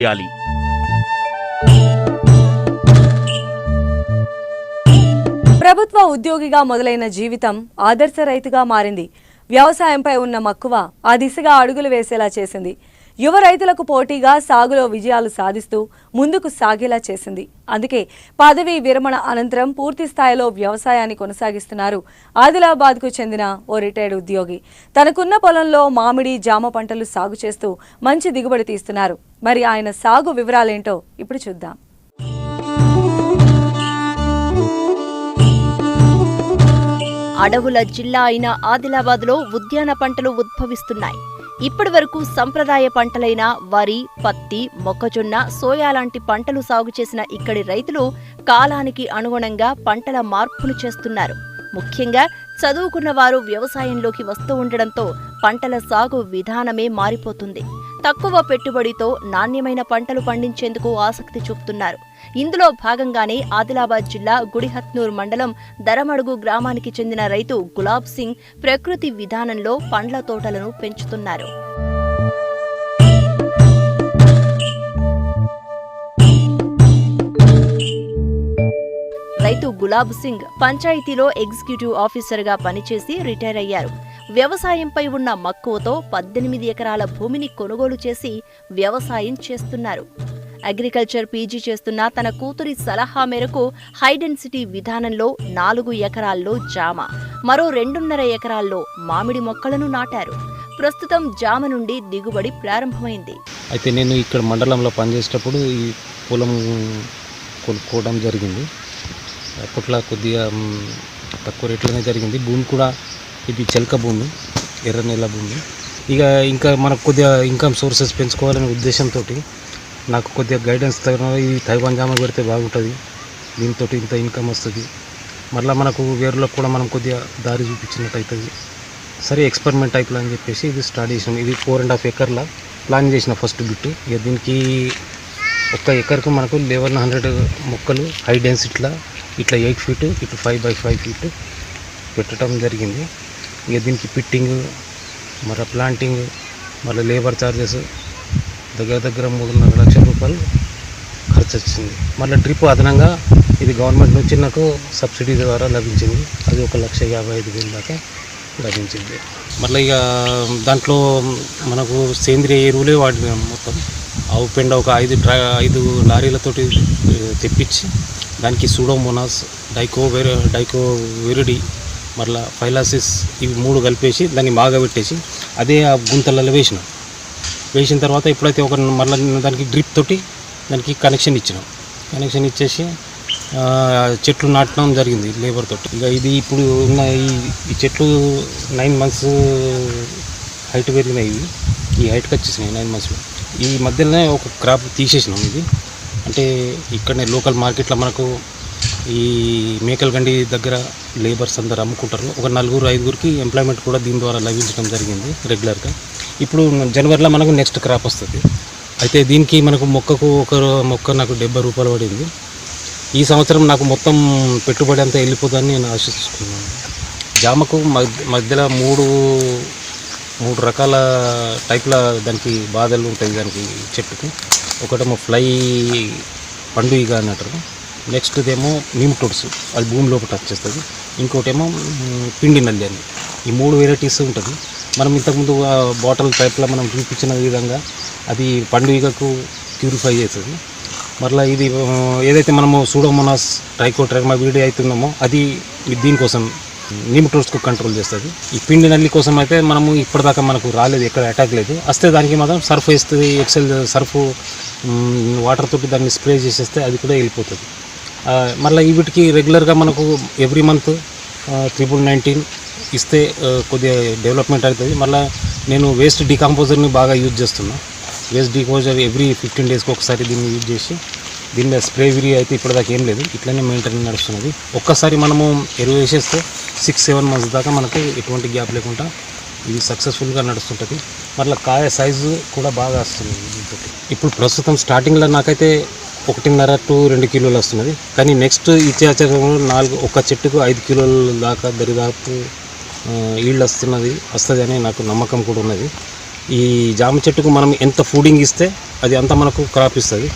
చేయాలి. ప్రభుత్వ ఉద్యోగిగా మొదలైన జీవితం ఆదర్శ రైతుగా మారింది. వ్యవసాయంపై ఉన్న మక్కువ ఆ దిశగా అడుగులు వేసేలా చేసింది. యువ రైతులకు పోటీగా సాగులో విజయాలు సాధిస్తూ ముందుకు సాగేలా చేసింది. అందుకే పదవీ విరమణ అనంతరం పూర్తి స్థాయిలో వ్యవసాయాన్ని కొనసాగిస్తున్నారు ఆదిలాబాద్కు చెందిన ఓ రిటైర్డ్ ఉద్యోగి. తనకున్న పొలంలో మామిడి, జామ పంటలు సాగు చేస్తూ మంచి దిగుబడి తీస్తున్నారు. మరి ఆయన సాగు వివరాలేంటో ఇప్పుడు చూద్దాం. అడవుల జిల్లా అయిన ఆదిలాబాద్లో ఉద్యాన పంటలు ఉద్భవిస్తున్నాయి. ఇప్పటి వరకు సంప్రదాయ పంటలైన వరి, పత్తి, మొక్కజొన్న, సోయా లాంటి పంటలు సాగు చేసిన ఇక్కడి రైతులు కాలానికి అనుగుణంగా పంటల మార్పును చేస్తున్నారు. ముఖ్యంగా చదువుకున్న వారు వ్యవసాయంలోకి వస్తూ ఉండడంతో పంటల సాగు విధానమే మారిపోతుంది. తక్కువ పెట్టుబడితో నాణ్యమైన పంటలు పండించేందుకు ఆసక్తి చూపుతున్నారు. ఇందులో భాగంగానే ఆదిలాబాద్ జిల్లా గుడిహత్నూర్ మండలం దరమడుగు గ్రామానికి చెందిన రైతు గులాబ్ సింగ్ ప్రకృతి విధానంలో పండ్ల తోటలను పెంచుతున్నారు. రైతు గులాబ్ సింగ్ పంచాయతీలో ఎగ్జిక్యూటివ్ ఆఫీసర్గా పనిచేసి రిటైర్ అయ్యారు. వ్యవసాయంపై ఉన్న మక్కువతో 18 ఎకరాల భూమిని కొనుగోలు చేసి వ్యవసాయం చేస్తున్నారు. అగ్రికల్చర్ పీజీ చేస్తున్న తన కూతురి సలహా మేరకు హైడెన్సిటీ విధానంలో 4 ఎకరాల్లో జామ, మరో 2.5 ఎకరాల్లో మామిడి మొక్కలను నాటారు. ప్రస్తుతం జామ నుండి దిగుబడి ప్రారంభమైంది. అయితే నేను ఇక్కడ మండలంలో పనిచేసేటప్పుడు ఈ పొలం కొనుక్కోవడం జరిగింది. అప్పట్లో కొద్దిగా తక్కువ రేట్లోనే జరిగింది. భూమి కూడా ఇది చెలక భూమి, ఎర్ర నెల భూమి. ఇంకా మనకు కొద్దిగా ఇన్కమ్ సోర్సెస్ పెంచుకోవాలనే ఉద్దేశంతో నాకు కొద్దిగా గైడెన్స్ ఈ తైవాన్ జామ పెడితే బాగుంటుంది, దీంతో ఇంత ఇన్కమ్ వస్తుంది, మళ్ళీ మనకు వేరులకు కూడా మనం కొద్దిగా దారి చూపించినట్టు అవుతుంది. సరే ఎక్స్పెరిమెంట్ టైప్లో అని చెప్పేసి ఇది స్టార్ట్ చేసాం. ఇది 4.5 ఎకర్ల ప్లాన్ చేసిన ఫస్ట్ బిట్. దీనికి 1 ఎకర్కు మనకు 1100 మొక్కలు హై డెన్సిటీలో ఇట్లా 8 ఫీట్, ఇటు 5x5 ఫీట్ పెట్టడం జరిగింది. దీనికి పిట్టింగ్, మరి ప్లాంటింగ్, మళ్ళీ లేబర్ ఛార్జెస్ దగ్గర 3.5 లక్షల రూపాయలు ఖర్చు వచ్చింది. మళ్ళీ డ్రిప్ అదనంగా ఇది గవర్నమెంట్ నుంచి నాకు సబ్సిడీ ద్వారా లభించింది. అది 1,55,000 దాకా లభించింది. మళ్ళీ దాంట్లో మనకు సేంద్రియ ఎరువులే వాడినాం. మొత్తం ఆవు పెండ ఒక 5 లారీలతోటి తెప్పించి దానికి సూడోమోనాస్, డైకోవెరిడి, మళ్ళీ ఫైలాసిస్ ఇవి 3 కలిపేసి దాన్ని బాగా పెట్టేసి అదే ఆ గుంతలలో వేసిన తర్వాత ఎప్పుడైతే మళ్ళీ దానికి డ్రిప్ తోటి దానికి కనెక్షన్ ఇచ్చేసి చెట్లు నాటడం జరిగింది లేబర్ తోటి. ఇది ఇప్పుడు ఉన్న ఈ చెట్లు 9 months హైట్ పెరిగినాయి. ఈ హైట్కి వచ్చేసినాయి 9 monthsలో. ఈ మధ్యలోనే ఒక క్రాప్ తీసేసినాం. ఇది అంటే ఇక్కడనే లోకల్ మార్కెట్లో మనకు ఈ మేకలగండి దగ్గర లేబర్స్ అందరు అమ్ముకుంటారు. ఒక 4-5 ఎంప్లాయ్మెంట్ కూడా దీని ద్వారా లభించడం జరిగింది రెగ్యులర్గా. ఇప్పుడు జనవరిలో మనకు నెక్స్ట్ క్రాప్ వస్తుంది. అయితే దీనికి మనకు ఒక మొక్క నాకు 70 రూపాయలు పడింది. ఈ సంవత్సరం నాకు మొత్తం పెట్టుబడి అంతా వెళ్ళిపోతుందని నేను ఆశిస్తున్నాను. జామకు మధ్యలో మూడు రకాల టైప్ల దానికి బాధలు ఉంటాయి. దానికి చెట్టుకు ఒకటేమో ఫ్లై పండు ఈగ అని అంటారు. నెక్స్ట్ ఏమో నిమ్టోడ్స్, అది భూమి లోపల టచ్ చేస్తుంది. ఇంకోటేమో పిండి నల్లి అని. ఈ 3 వెరైటీస్ ఉంటుంది. మనం ఇంతకుముందు బాటిల్ టైప్లో మనం చూపించిన విధంగా అది పండు ఈగకు ప్యూరిఫై చేస్తుంది. మరలా ఇది ఏదైతే మనము సూడోమోనాస్, ట్రైకోడెర్మా విరిడి అవుతున్నామో అది దీనికోసం నిమ్టోడ్స్కు కంట్రోల్ చేస్తుంది. ఈ పిండి నల్లి కోసం అయితే మనము ఇప్పటిదాకా మనకు రాలేదు, ఎక్కడ అటాక్ లేదు. వస్తే దానికి మాత్రం సర్ఫ్ వేస్తుంది. ఎక్సెల్ సర్ఫ్ వాటర్ తోటి దాన్ని స్ప్రే చేసేస్తే అది కూడా వెళ్ళిపోతుంది. మళ్ళీ వీటికి రెగ్యులర్గా మనకు ఎవ్రీ మంత్ 1919 ఇస్తే కొద్దిగా డెవలప్మెంట్ అవుతుంది. మళ్ళీ నేను వేస్ట్ డికంపోజర్ని బాగా యూజ్ చేస్తున్నా. వేస్ట్ డికంపోజర్ ఎవ్రీ 15 daysకి ఒకసారి దీన్ని యూజ్ చేసి దీని మీద స్ప్రే విరి అయితే ఇప్పటిదాకా ఏం లేదు, ఇట్లనే మెయింటైన్ నడుస్తున్నది. ఒక్కసారి మనము ఎరువు వేసేస్తే 6-7 months దాకా మనకు ఎటువంటి గ్యాప్ లేకుండా ఇది సక్సెస్ఫుల్గా నడుస్తుంటుంది. మళ్ళీ కాయ సైజు కూడా బాగా వస్తుంది దీంతో. ఇప్పుడు ప్రస్తుతం స్టార్టింగ్లో నాకైతే 1.5 to 2 కిలోలు వస్తున్నది. కానీ నెక్స్ట్ ఇచ్చే ఒక చెట్టుకు 5 కిలోల దాకా దరిదాపు ఈల్డ్ వస్తుంది అని నాకు నమ్మకం కూడా ఉన్నది. ఈ జామ చెట్టుకు మనం ఎంత ఫుడింగ్ ఇస్తే అది అంతా మనకు క్రాప్ ఇస్తుంది.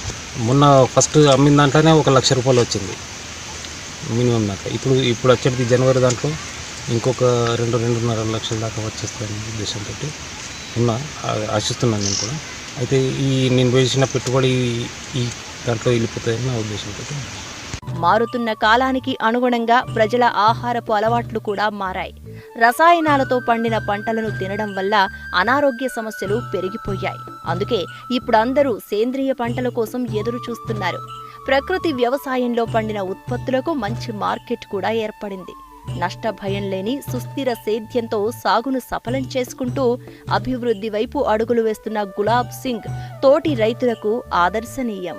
మొన్న ఫస్ట్ అమ్మిన దాంట్లోనే 1 లక్ష రూపాయలు వచ్చింది మినిమం దాకా. ఇప్పుడు వచ్చేది జనవరి దాంట్లో ఇంకొక 2-2.5 లక్షల దాకా వచ్చేస్తాయని ఉద్దేశంతో ఆశిస్తున్నాను నేను కూడా. అయితే నేను వేసిన పెట్టుబడి ఈ దాంట్లో వెళ్ళిపోతాయని నా ఉద్దేశంతో. మారుతున్న కాలానికి అనుగుణంగా ప్రజల ఆహారపు అలవాట్లు కూడా మారాయి. రసాయనాలతో పండిన పంటలను తినడం వల్ల అనారోగ్య సమస్యలు పెరిగిపోయాయి. అందుకే ఇప్పుడు అందరూ సేంద్రియ పంటల కోసం ఎదురు చూస్తున్నారు. ప్రకృతి వ్యవసాయంలో పండిన ఉత్పత్తులకు మంచి మార్కెట్ కూడా ఏర్పడింది. నష్టభయం లేని సుస్థిర సేద్యంతో సాగును సఫలం చేసుకుంటూ అభివృద్ధి వైపు అడుగులు వేస్తున్న గులాబ్ సింగ్ తోటి రైతులకు ఆదర్శనీయం.